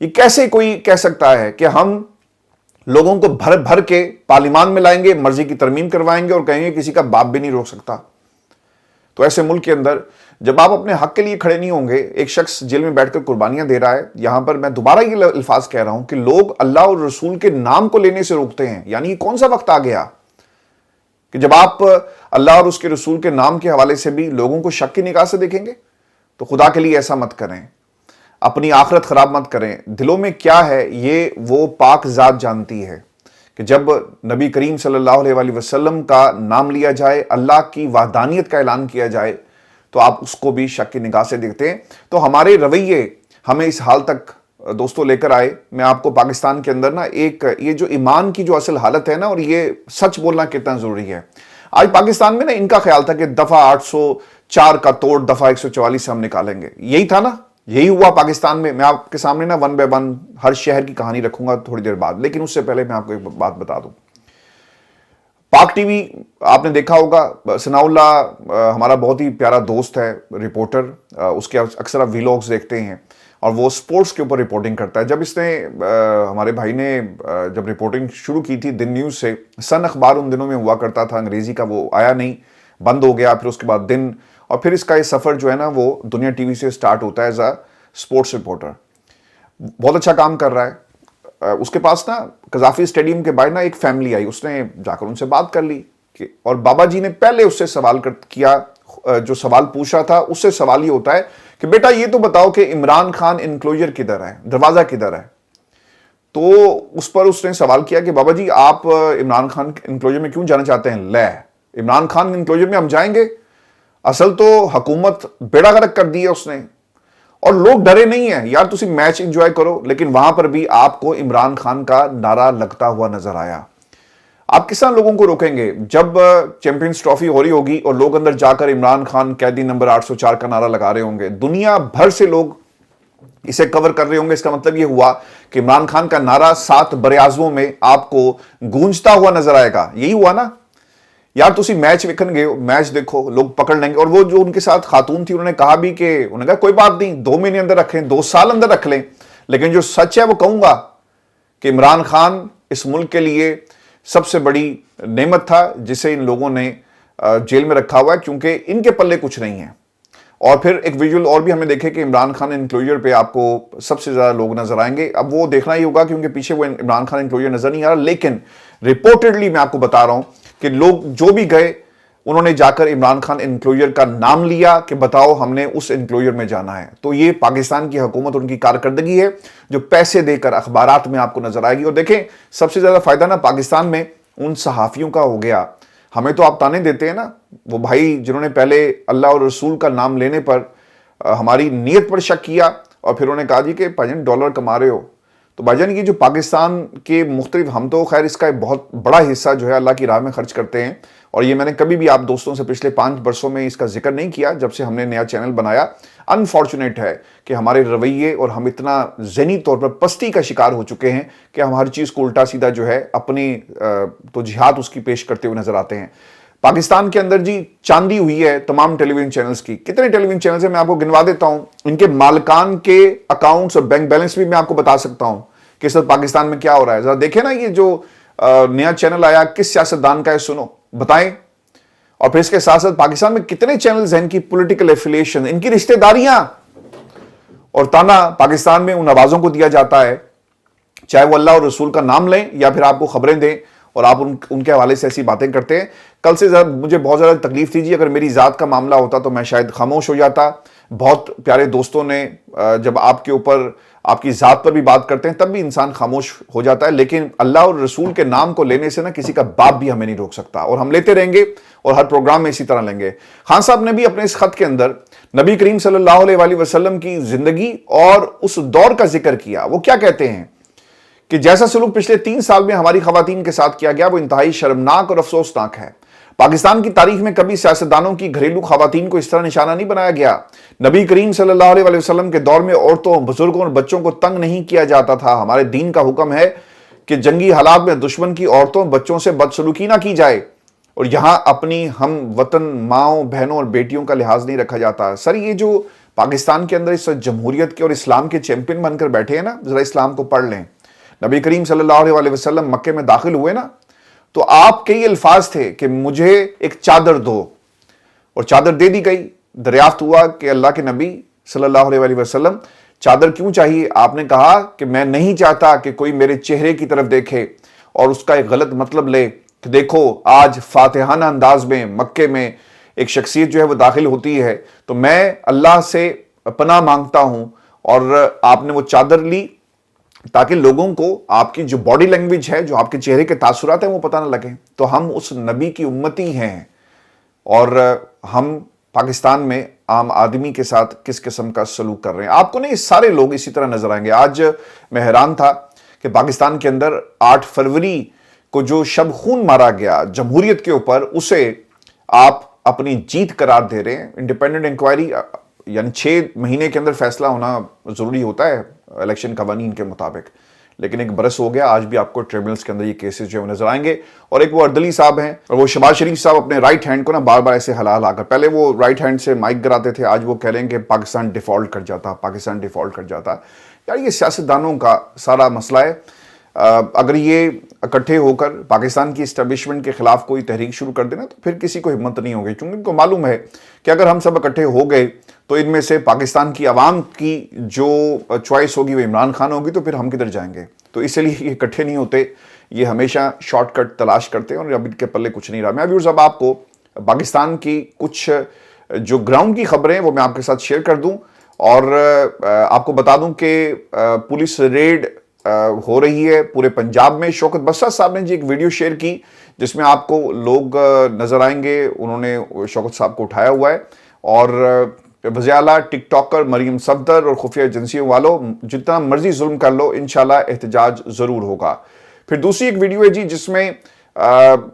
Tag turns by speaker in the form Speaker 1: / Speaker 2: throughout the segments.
Speaker 1: یہ کیسے کوئی کہہ سکتا ہے کہ ہم لوگوں کو بھر بھر کے پارلیمان میں لائیں گے, مرضی کی ترمیم کروائیں گے اور کہیں گے کسی کا باپ بھی نہیں روک سکتا؟ تو ایسے ملک کے اندر جب آپ اپنے حق کے لیے کھڑے نہیں ہوں گے, ایک شخص جیل میں بیٹھ کر قربانیاں دے رہا ہے, یہاں پر میں دوبارہ یہ الفاظ کہہ رہا ہوں کہ لوگ اللہ اور رسول کے نام کو لینے سے روکتے ہیں. یعنی یہ کون سا وقت آ گیا کہ جب آپ اللہ اور اس کے رسول کے نام کے حوالے سے بھی لوگوں کو شک کی نگاہ سے دیکھیں گے؟ تو خدا کے لیے ایسا مت کریں, اپنی آخرت خراب مت کریں. دلوں میں کیا ہے یہ وہ پاک ذات جانتی ہے کہ جب نبی کریم صلی اللہ علیہ وآلہ وسلم کا نام لیا جائے, اللہ کی وحدانیت کا اعلان کیا جائے, تو آپ اس کو بھی شک کی نگاہ سے دیکھتے ہیں. تو ہمارے رویے ہمیں اس حال تک دوستوں لے کر آئے. میں آپ کو پاکستان کے اندر نا ایک یہ جو ایمان کی جو اصل حالت ہے نا, اور یہ سچ بولنا کتنا ضروری ہے. آج پاکستان میں نا ان کا خیال تھا کہ دفعہ 804 کا توڑ دفعہ 144 سے ہم نکالیں گے. یہی تھا نا, یہی ہوا پاکستان میں. میں آپ کے سامنے نا ون بائی ون ہر شہر کی کہانی رکھوں گا تھوڑی دیر بعد, لیکن اس سے پہلے میں آپ کو ایک بات بتا دوں. پاک ٹی وی آپ نے دیکھا ہوگا, ثناء اللہ ہمارا بہت ہی پیارا دوست ہے, رپورٹر, اس کے اکثر آپ ویلاگز دیکھتے ہیں اور وہ سپورٹس کے اوپر رپورٹنگ کرتا ہے. جب اس نے ہمارے بھائی نے جب رپورٹنگ شروع کی تھی دن نیوز سے, سن اخبار ان دنوں میں ہوا کرتا تھا انگریزی کا, وہ آیا نہیں, بند ہو گیا. پھر اس کے بعد دن, اور پھر اس کا یہ سفر جو ہے نا وہ دنیا ٹی وی سے سٹارٹ ہوتا ہے ایز اے سپورٹس رپورٹر. بہت اچھا کام کر رہا ہے. اس کے پاس نا قذافی اسٹیڈیم کے باہر نا ایک فیملی آئی, اس نے جا کر ان سے بات کر لی اور بابا جی نے پہلے اس سے سوال کیا, جو سوال پوچھ رہا تھا اس سے سوال یہ ہوتا ہے کہ بیٹا یہ تو بتاؤ کہ عمران خان انکلوجر کدھر ہے, دروازہ کدھر ہے؟ تو اس پر اس نے سوال کیا کہ بابا جی آپ عمران خان انکلوجر میں کیوں جانا چاہتے ہیں؟ لے, عمران خان انکلوجر میں ہم جائیں گے؟ اصل تو حکومت بیڑا غرق کر دی ہے اس نے, اور لوگ ڈرے نہیں ہیں. یار تسی میچ انجوائے کرو, لیکن وہاں پر بھی آپ کو عمران خان کا نعرہ لگتا ہوا نظر آیا. آپ کس طرح لوگوں کو روکیں گے جب چیمپئنز ٹرافی ہو رہی ہوگی اور لوگ اندر جا کر عمران خان قیدی نمبر 804 کا نعرہ لگا رہے ہوں گے, دنیا بھر سے لوگ اسے کور کر رہے ہوں گے. اس کا مطلب یہ ہوا کہ عمران خان کا نعرہ 7 براعظموں میں آپ کو گونجتا ہوا نظر آئے گا. یہی ہوا نا یار, تسی میچ وکھن گے, میچ دیکھو, لوگ پکڑ لیں گے. اور وہ جو ان کے ساتھ خاتون تھی انہوں نے کہا بھی کہ انہوں نے کہا کوئی بات نہیں, 2 مہینے اندر رکھ لیں, 2 سال اندر رکھ لیں, لیکن جو سچ ہے وہ کہوں گا کہ عمران خان اس ملک کے لیے سب سے بڑی نعمت تھا جسے ان لوگوں نے جیل میں رکھا ہوا ہے, کیونکہ ان کے پلے کچھ نہیں ہے. اور پھر ایک ویژول اور بھی ہمیں دیکھے کہ عمران خان انکلوجر پہ آپ کو سب سے زیادہ لوگ نظر آئیں گے. اب وہ دیکھنا ہی ہوگا کیونکہ پیچھے وہ عمران خان انکلوجر نظر نہیں آ رہا, لیکن رپورٹڈلی میں آپ کو بتا رہا ہوں کہ لوگ جو بھی گئے انہوں نے جا کر عمران خان انکلوجر کا نام لیا کہ بتاؤ ہم نے اس انکلوجر میں جانا ہے. تو یہ پاکستان کی حکومت اور ان کی کارکردگی ہے جو پیسے دے کر اخبارات میں آپ کو نظر آئے گی. اور دیکھیں سب سے زیادہ فائدہ نا پاکستان میں ان صحافیوں کا ہو گیا. ہمیں تو آپ تانے دیتے ہیں نا, وہ بھائی جنہوں نے پہلے اللہ اور رسول کا نام لینے پر ہماری نیت پر شک کیا اور پھر انہوں نے کہا جی کہ بھائی ڈالر کما رہے ہو. تو بھائی جان یہ جو پاکستان کے مختلف, ہم تو خیر اس کا ایک بہت بڑا حصہ جو ہے اللہ کی راہ میں خرچ کرتے ہیں, اور یہ میں نے کبھی بھی آپ دوستوں سے پچھلے 5 برسوں میں اس کا ذکر نہیں کیا جب سے ہم نے نیا چینل بنایا. انفارچونیٹ ہے کہ ہمارے رویے اور ہم اتنا ذہنی طور پر پستی کا شکار ہو چکے ہیں کہ ہم ہر چیز کو الٹا سیدھا جو ہے اپنی توجیہات اس کی پیش کرتے ہوئے نظر آتے ہیں. پاکستان کے اندر جی چاندی ہوئی ہے تمام ٹیلی ویژن چینلز کی. کتنے ٹیلی ویژن چینلز ہیں میں آپ کو گنوا دیتا ہوں, ان کے مالکان کے اکاؤنٹس اور بینک بیلنس بھی میں آپ کو بتا سکتا ہوں کہ اس وقت پاکستان میں کیا ہو رہا ہے. ذرا دیکھیں نا یہ جو نیا چینل آیا کس سیاستدان کا ہے, سنو بتائیں. اور پھر اس کے ساتھ ساتھ پاکستان میں کتنے چینلز ہیں, ان کی پولیٹیکل ایفیلیشن, ان کی رشتہ داریاں, اور تانا پاکستان میں ان آوازوں کو دیا جاتا ہے چاہے وہ اللہ اور رسول کا نام لیں یا پھر آپ کو خبریں دیں اور آپ ان کے حوالے سے ایسی باتیں کرتے ہیں. کل سے مجھے بہت زیادہ تکلیف تھی جی, اگر میری ذات کا معاملہ ہوتا تو میں شاید خاموش ہو جاتا. بہت پیارے دوستوں نے جب آپ کے اوپر آپ کی ذات پر بھی بات کرتے ہیں تب بھی انسان خاموش ہو جاتا ہے, لیکن اللہ اور رسول کے نام کو لینے سے نا کسی کا باپ بھی ہمیں نہیں روک سکتا, اور ہم لیتے رہیں گے اور ہر پروگرام میں اسی طرح لیں گے. خان صاحب نے بھی اپنے اس خط کے اندر نبی کریم صلی اللہ علیہ وآلہ وسلم کی زندگی اور اس دور کا ذکر کیا. وہ کیا کہتے ہیں کہ جیسا سلوک پچھلے 3 سال میں ہماری خواتین کے ساتھ کیا گیا وہ انتہائی شرمناک اور افسوسناک ہے. پاکستان کی تاریخ میں کبھی سیاستدانوں کی گھریلو خواتین کو اس طرح نشانہ نہیں بنایا گیا. نبی کریم صلی اللہ علیہ وآلہ وسلم کے دور میں عورتوں, بزرگوں اور بچوں کو تنگ نہیں کیا جاتا تھا. ہمارے دین کا حکم ہے کہ جنگی حالات میں دشمن کی عورتوں بچوں سے بدسلوکی نہ کی جائے, اور یہاں اپنی ہم وطن ماؤں بہنوں اور بیٹیوں کا لحاظ نہیں رکھا جاتا. سر یہ جو پاکستان کے اندر اس وقت جمہوریت کے اور اسلام کے چیمپئن بن کر بیٹھے ہیں نا، ذرا اسلام کو پڑھ لیں. نبی کریم صلی اللہ علیہ وسلم مکے میں داخل ہوئے نا، تو آپ کے یہ الفاظ تھے کہ مجھے ایک چادر دو، اور چادر دے دی گئی. دریافت ہوا کہ اللہ کے نبی صلی اللہ علیہ وسلم چادر کیوں چاہیے؟ آپ نے کہا کہ میں نہیں چاہتا کہ کوئی میرے چہرے کی طرف دیکھے اور اس کا ایک غلط مطلب لے کہ دیکھو آج فاتحانہ انداز میں مکے میں ایک شخصیت جو ہے وہ داخل ہوتی ہے، تو میں اللہ سے پناہ مانگتا ہوں. اور آپ نے وہ چادر لی تاکہ لوگوں کو آپ کی جو باڈی لینگویج ہے، جو آپ کے چہرے کے تاثرات ہیں، وہ پتہ نہ لگیں. تو ہم اس نبی کی امتی ہیں، اور ہم پاکستان میں عام آدمی کے ساتھ کس قسم کا سلوک کر رہے ہیں. آپ کو نہیں، سارے لوگ اسی طرح نظر آئیں گے. آج میں حیران تھا کہ پاکستان کے اندر 8 فروری کو جو شب خون مارا گیا جمہوریت کے اوپر، اسے آپ اپنی جیت قرار دے رہے ہیں. انڈیپینڈنٹ انکوائری یعنی 6 مہینے کے اندر فیصلہ ہونا ضروری ہوتا ہے الیکشن قوانین کے مطابق، لیکن 1 برس ہو گیا، آج بھی آپ کو ٹریبونلز کے اندر یہ کیسز جو نظر آئیں گے. اور ایک وہ اردلی صاحب ہیں، اور وہ شہباز شریف صاحب اپنے رائٹ ہینڈ کو نا بار بار ایسے ہلا کر، پہلے وہ رائٹ ہینڈ سے مائک گراتے تھے، آج وہ کہہ رہے ہیں کہ پاکستان ڈیفالٹ کر جاتا، پاکستان ڈیفالٹ کر جاتا. یار یہ سیاستدانوں کا سارا مسئلہ ہے. اگر یہ اکٹھے ہو کر پاکستان کی اسٹیبلشمنٹ کے خلاف کوئی تحریک شروع کر دینا تو پھر کسی کو ہمت نہیں ہوگی، کیونکہ ان کو معلوم ہے کہ اگر ہم سب اکٹھے ہو گئے تو ان میں سے پاکستان کی عوام کی جو چوائس ہوگی وہ عمران خان ہوگی، تو پھر ہم کدھر جائیں گے. تو اس لیے یہ اکٹھے نہیں ہوتے، یہ ہمیشہ شارٹ کٹ تلاش کرتے ہیں، اور اب ان کے پلے کچھ نہیں رہا. میں ویورز اب آپ کو پاکستان کی کچھ جو گراؤنڈ کی خبریں ہیں وہ میں آپ کے ساتھ شیئر کر دوں، اور آپ کو بتا دوں کہ پولیس ریڈ ہو رہی ہے پورے پنجاب میں. شوکت بسرا صاحب نے جی ایک ویڈیو شیئر کی جس میں آپ کو لوگ نظر آئیں گے، انہوں نے شوکت صاحب کو اٹھایا ہوا ہے، اور وزیر اعلیٰ ٹک ٹاکر مریم صفدر اور خفیہ ایجنسیوں والوں جتنا مرضی ظلم کر لو، انشاءاللہ احتجاج ضرور ہوگا. پھر دوسری ایک ویڈیو ہے جی جس میں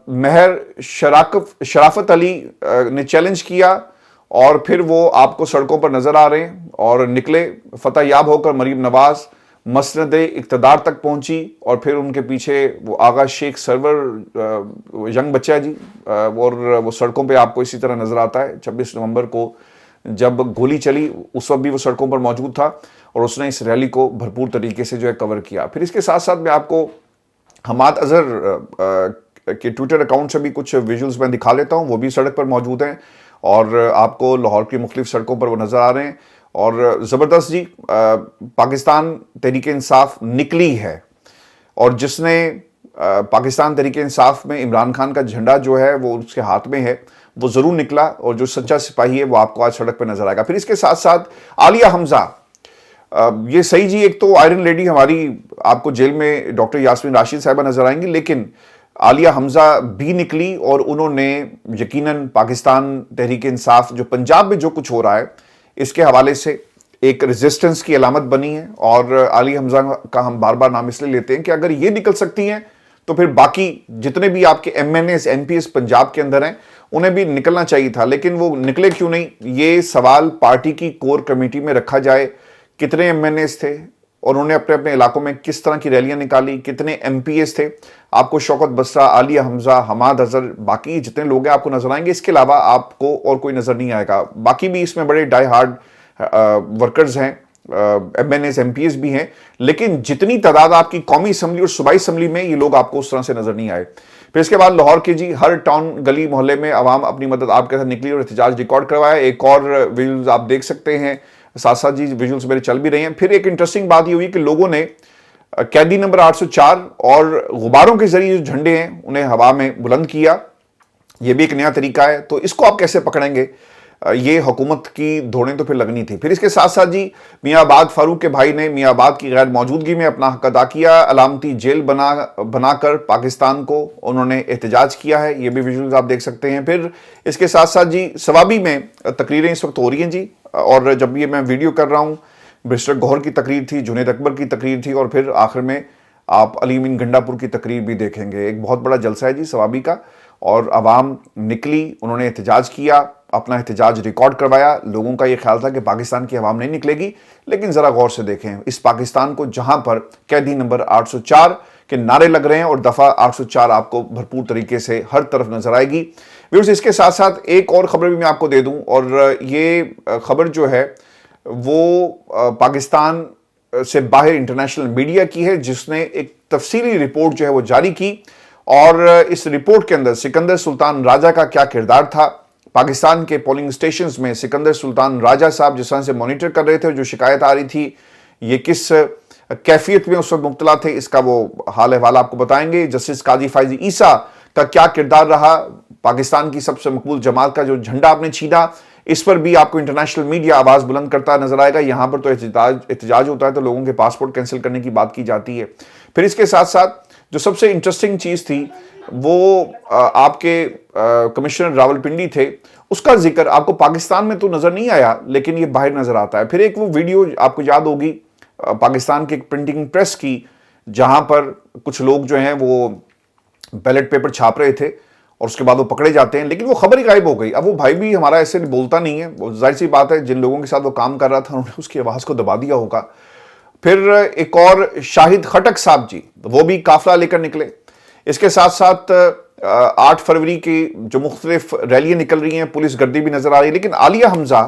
Speaker 1: مہر شرافت علی نے چیلنج کیا، اور پھر وہ آپ کو سڑکوں پر نظر آ رہے ہیں، اور نکلے فتح یاب ہو کر مریم نواز مسند اقتدار تک پہنچی، اور پھر ان کے پیچھے وہ آغا شیخ سرور ینگ بچہ جی، اور وہ سڑکوں پہ آپ کو اسی طرح نظر آتا ہے. 26 نومبر کو جب گولی چلی اس وقت بھی وہ سڑکوں پر موجود تھا، اور اس نے اس ریلی کو بھرپور طریقے سے جو ہے کور کیا. پھر اس کے ساتھ ساتھ میں آپ کو حماد اظہر کے ٹویٹر اکاؤنٹ سے بھی کچھ ویژولز میں دکھا لیتا ہوں، وہ بھی سڑک پر موجود ہیں، اور آپ کو لاہور کی مختلف سڑکوں پر وہ نظر آ رہے ہیں. اور زبردست جی، پاکستان تحریک انصاف نکلی ہے، اور جس نے پاکستان تحریک انصاف میں عمران خان کا جھنڈا جو ہے وہ اس کے ہاتھ میں ہے، وہ ضرور نکلا، اور جو سچا سپاہی ہے وہ آپ کو آج سڑک پہ نظر آئے گا. پھر اس کے ساتھ ساتھ عالیہ حمزہ، یہ صحیح جی، ایک تو آئرن لیڈی ہماری آپ کو جیل میں ڈاکٹر یاسمین راشد صاحبہ نظر آئیں گی، لیکن عالیہ حمزہ بھی نکلی، اور انہوں نے یقیناً پاکستان تحریک انصاف جو پنجاب میں جو کچھ ہو رہا ہے اس کے حوالے سے ایک ریزسٹنس کی علامت بنی ہے. اور عالیہ حمزہ کا ہم بار بار نام اس لیے لیتے ہیں کہ اگر یہ نکل سکتی ہیں تو پھر باقی جتنے بھی آپ کے M N As M P S Punjab کے اندر ہیں انہیں بھی نکلنا چاہیے تھا، لیکن وہ نکلے کیوں نہیں؟ یہ سوال پارٹی کی کور کمیٹی میں رکھا جائے. کتنے ایم این ایز تھے اور انہوں نے اپنے اپنے علاقوں میں کس طرح کی ریلیاں نکالی، کتنے ایم پی ایس تھے؟ آپ کو شوکت بسرا، عالیہ حمزہ، حماد اظہر، باقی جتنے لوگ ہیں آپ کو نظر آئیں گے. اس کے علاوہ آپ کو اور کوئی نظر نہیں آئے گا. باقی بھی اس میں بڑے ڈائی ہارڈ ورکرز ہیں، M N As M P S بھی ہیں، لیکن جتنی تعداد آپ کی قومی اسمبلی اور صوبائی اسمبلی میں، یہ لوگ آپ کو اس طرح سے نظر نہیں آئے. پھر اس کے بعد لاہور کے جی ہر ٹاؤن گلی محلے میں عوام اپنی مدد آپ کے ساتھ نکلی اور احتجاج ریکارڈ کروایا. ایک اور ویژولز آپ دیکھ سکتے ہیں، ساتھ ساتھ جی ویژولز میرے چل بھی رہے ہیں. پھر ایک انٹرسٹنگ بات یہ ہوئی کہ لوگوں نے قیدی نمبر 804 اور غباروں کے ذریعے جو جھنڈے ہیں انہیں ہوا میں بلند کیا. یہ بھی ایک نیا طریقہ ہے، تو اس کو آپ کیسے پکڑیں گے؟ یہ حکومت کی دوڑیں تو پھر لگنی تھی. پھر اس کے ساتھ ساتھ جی میاں آباد فاروق کے بھائی نے میاں آباد کی غیر موجودگی میں اپنا حق ادا کیا. علامتی جیل بنا کر پاکستان کو انہوں نے احتجاج کیا ہے. یہ بھی ویژولز آپ دیکھ سکتے ہیں. پھر اس کے ساتھ ساتھ جی ثوابی میں تقریریں اس وقت ہو رہی ہیں جی، اور جب یہ میں ویڈیو کر رہا ہوں برسٹر گوہر کی تقریر تھی، جنید اکبر کی تقریر تھی، اور پھر آخر میں آپ علی امین گنڈا پور کی تقریر بھی دیکھیں گے. ایک بہت بڑا جلسہ ہے جی ثوابی کا، اور عوام نکلی، انہوں نے احتجاج کیا، اپنا احتجاج ریکارڈ کروایا. لوگوں کا یہ خیال تھا کہ پاکستان کی عوام نہیں نکلے گی، لیکن ذرا غور سے دیکھیں اس پاکستان کو جہاں پر قیدی نمبر 804 کے نعرے لگ رہے ہیں اور دفعہ 804 آپ کو بھرپور طریقے سے ہر طرف نظر آئے گی. ویورز اس کے ساتھ ساتھ ایک اور خبر بھی میں آپ کو دے دوں، اور یہ خبر جو ہے وہ پاکستان سے باہر انٹرنیشنل میڈیا کی ہے، جس نے ایک تفصیلی رپورٹ جو ہے وہ جاری کی، اور اس رپورٹ کے اندر سکندر سلطان راجہ کا کیا کردار تھا، پاکستان کے پولنگ سٹیشنز میں سکندر سلطان راجہ صاحب جس طرح سے مانیٹر کر رہے تھے اور جو شکایت آ رہی تھی، یہ کس کیفیت میں اس وقت مبتلا تھے، اس کا وہ حال احوال آپ کو بتائیں گے۔ جسٹس قاضی فائزی عیسیٰ کا کیا کردار رہا، پاکستان کی سب سے مقبول جماعت کا جو جھنڈا آپ نے چھینا، اس پر بھی آپ کو انٹرنیشنل میڈیا آواز بلند کرتا نظر آئے گا۔ یہاں پر تو احتجاج ہوتا ہے تو لوگوں کے پاسپورٹ کینسل کرنے کی بات کی جاتی ہے۔ پھر اس کے ساتھ ساتھ جو سب سے انٹرسٹنگ چیز تھی وہ آپ کے کمشنر راولپنڈی تھے، اس کا ذکر آپ کو پاکستان میں تو نظر نہیں آیا لیکن یہ باہر نظر آتا ہے۔ پھر ایک وہ ویڈیو آپ کو یاد ہوگی پاکستان کے پرنٹنگ پریس کی، جہاں پر کچھ لوگ جو ہیں وہ بیلٹ پیپر چھاپ رہے تھے اور اس کے بعد وہ پکڑے جاتے ہیں، لیکن وہ خبر ہی غائب ہو گئی۔ اب وہ بھائی بھی ہمارا ایسے بولتا نہیں ہے، ظاہر سی بات ہے جن لوگوں کے ساتھ وہ کام کر رہا تھا انہوں نے اس کی آواز کو دبا دیا ہوگا۔ پھر ایک اور شاہد خٹک صاحب جی، وہ بھی قافلہ لے کر نکلے۔ اس کے ساتھ ساتھ 8 فروری کی جو مختلف ریلیاں نکل رہی ہیں، پولیس گردی بھی نظر آ رہی ہے، لیکن عالیہ حمزہ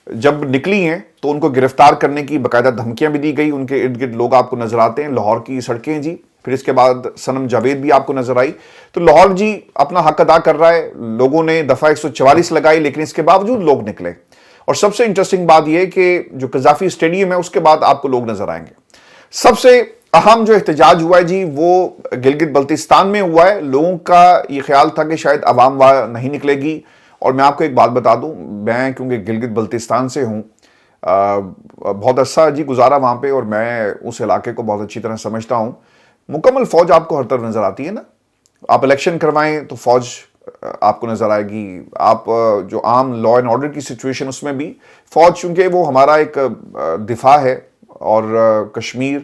Speaker 1: جب نکلی ہیں تو ان کو گرفتار کرنے کی باقاعدہ دھمکیاں بھی دی گئی۔ ان کے ارد گرد لوگ آپ کو نظر آتے ہیں، لاہور کی سڑکیں جی۔ پھر اس کے بعد سنم جاوید بھی آپ کو نظر آئی۔ تو لاہور جی اپنا حق ادا کر رہا ہے، لوگوں نے دفعہ 144 لگائی، لیکن اس کے باوجود لوگ نکلے۔ اور سب سے انٹرسٹنگ بات یہ کہ جو قذافی اسٹیڈیم ہے اس کے بعد آپ کو لوگ نظر آئیں گے۔ سب سے اہم جو احتجاج ہوا ہے جی وہ گلگت بلتستان میں ہوا ہے۔ لوگوں کا یہ خیال تھا کہ شاید عوام وہاں نہیں نکلے گی، اور میں آپ کو ایک بات بتا دوں، میں کیونکہ گلگت بلتستان سے ہوں، بہت عرصہ جی گزارا وہاں پہ، اور میں اس علاقے کو بہت اچھی طرح سمجھتا ہوں۔ مکمل فوج آپ کو ہر طرف نظر آتی ہے نا، آپ الیکشن کروائیں تو فوج آپ کو نظر آئے گی، آپ جو عام لا اینڈ آرڈر کی سچویشن اس میں بھی فوج، چونکہ وہ ہمارا ایک دفاع ہے، اور کشمیر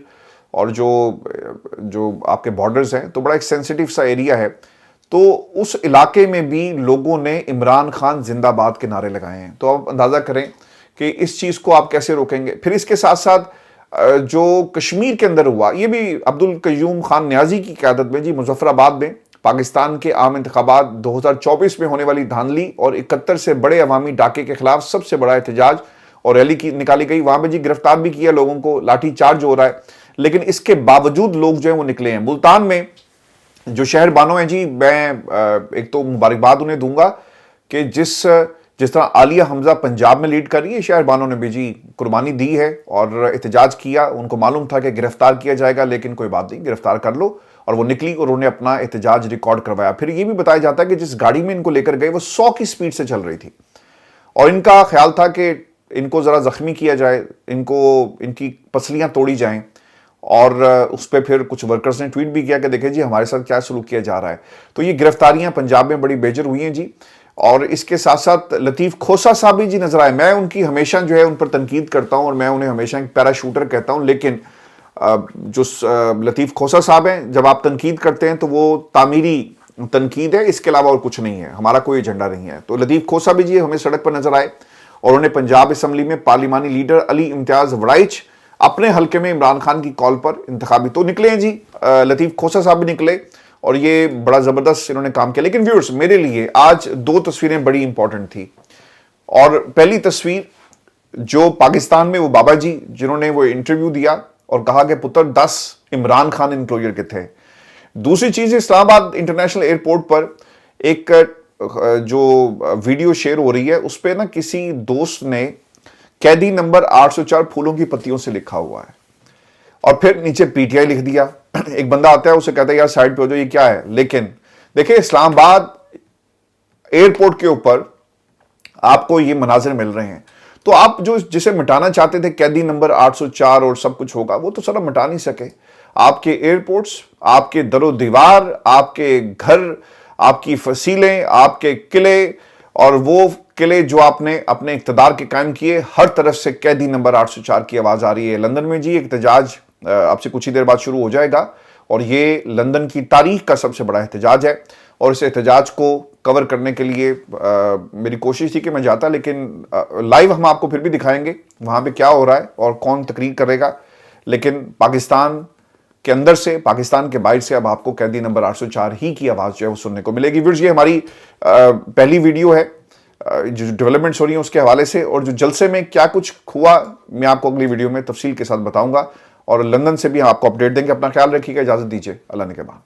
Speaker 1: اور جو آپ کے بارڈرز ہیں تو بڑا ایک سینسیٹیو سا ایریا ہے، تو اس علاقے میں بھی لوگوں نے عمران خان زندہ باد کے نعرے لگائے ہیں۔ تو آپ اندازہ کریں کہ اس چیز کو آپ کیسے روکیں گے۔ پھر اس کے ساتھ ساتھ جو کشمیر کے اندر ہوا، یہ بھی عبدالقیوم خان نیازی کی قیادت میں جی مظفر آباد میں پاکستان کے عام انتخابات 2024 میں ہونے والی دھاندلی اور 71 سے بڑے عوامی ڈاکے کے خلاف سب سے بڑا احتجاج اور ریلی نکالی گئی۔ وہاں پہ جی گرفتار بھی کیا لوگوں کو، لاٹھی چارج ہو رہا ہے، لیکن اس کے باوجود لوگ جو ہیں وہ نکلے ہیں۔ ملتان میں جو شہر بانو ہیں جی، میں ایک تو مبارکباد انہیں دوں گا کہ جس طرح عالیہ حمزہ پنجاب میں لیڈ کر رہی ہے، شہر بانو نے بھی جی قربانی دی ہے اور احتجاج کیا۔ ان کو معلوم تھا کہ گرفتار کیا جائے گا، لیکن کوئی بات نہیں، گرفتار کر لو، اور وہ نکلی اور انہوں نے اپنا احتجاج ریکارڈ کروایا۔ پھر یہ بھی بتایا جاتا ہے کہ جس گاڑی میں ان کو لے کر گئے وہ 100 کی سپیڈ سے چل رہی تھی، اور ان کا خیال تھا کہ ان کو ذرا زخمی کیا جائے، ان کی پسلیاں توڑی جائیں، اور اس پہ پھر کچھ ورکرز نے ٹویٹ بھی کیا کہ دیکھیں جی ہمارے ساتھ کیا سلوک کیا جا رہا ہے۔ تو یہ گرفتاریاں پنجاب میں بڑی بیجر ہوئی ہیں جی۔ اور اس کے ساتھ ساتھ لطیف کھوسہ صاحب بھی جی نظر آئے۔ میں ان کی ہمیشہ جو ہے ان پر تنقید کرتا ہوں، اور میں انہیں ہمیشہ ایک پیرا شوٹر کہتا ہوں، لیکن جو لطیف کھوسہ صاحب ہیں، جب آپ تنقید کرتے ہیں تو وہ تعمیری تنقید ہے، اس کے علاوہ اور کچھ نہیں ہے، ہمارا کوئی ایجنڈا نہیں ہے۔ تو لطیف کھوسہ بھی جی ہمیں سڑک پر نظر آئے، اور انہیں پنجاب اسمبلی میں پارلیمانی لیڈر علی امتیاز وڑائچ اپنے حلقے میں عمران خان کی کال پر انتخابی تو نکلے ہیں جی، لطیف کھوسہ صاحب بھی نکلے، اور یہ بڑا زبردست انہوں نے کام کیا۔ لیکن ویورز، میرے لیے آج 2 تصویریں بڑی امپورٹنٹ تھی، اور پہلی تصویر جو پاکستان میں وہ بابا جی جنہوں نے وہ انٹرویو دیا اور کہا کہ پتر 10 عمران خان انکلوجر کے تھے۔ دوسری چیز اسلام آباد انٹرنیشنل ایئرپورٹ پر ایک جو ویڈیو شیئر ہو رہی ہے، اس پہ نا کسی دوست نے قیدی نمبر 804 پھولوں کی پتیوں سے لکھا ہوا ہے، اور پھر نیچے پی ٹی آئی لکھ دیا۔ ایک بندہ آتا ہے، اسے کہتا ہے یار سائڈ پہ ہو جاؤ، یہ کیا ہے؟ لیکن دیکھیں اسلام آباد ایئرپورٹ کے اوپر آپ کو یہ مناظر مل رہے ہیں، تو آپ جسے مٹانا چاہتے تھے قیدی نمبر 804 اور سب کچھ ہوگا، وہ تو سارا مٹا نہیں سکے۔ آپ کے ایئرپورٹس، آپ کے در و دیوار، آپ کے گھر، آپ کی فصیلیں، آپ کے قلعے، اور وہ قلعے جو آپ نے اپنے اقتدار کے قائم کیے، ہر طرف سے قیدی نمبر 804 کی آواز آ رہی ہے۔ لندن میں جی احتجاج اب سے کچھ ہی دیر بعد شروع ہو جائے گا، اور یہ لندن کی تاریخ کا سب سے بڑا احتجاج ہے، اور اس احتجاج کو کور کرنے کے لیے میری کوشش تھی کہ میں جاتا، لیکن لائیو ہم آپ کو پھر بھی دکھائیں گے وہاں پہ کیا ہو رہا ہے اور کون تقریر کرے گا، لیکن پاکستان کے اندر سے، پاکستان کے باہر سے اب آپ کو قیدی نمبر 804 ہی کی آواز جو ہے وہ سننے کو ملے گی۔ ویورز، یہ ہماری پہلی ویڈیو ہے جو ڈیولپمنٹس ہو رہی ہیں اس کے حوالے سے، اور جو جلسے میں کیا کچھ ہوا میں آپ کو اگلی ویڈیو میں تفصیل کے ساتھ بتاؤں گا، اور لندن سے بھی آپ کو اپڈیٹ دیں گے۔ اپنا خیال رکھیے گا، اجازت دیجیے، اللہ نے کے بعد۔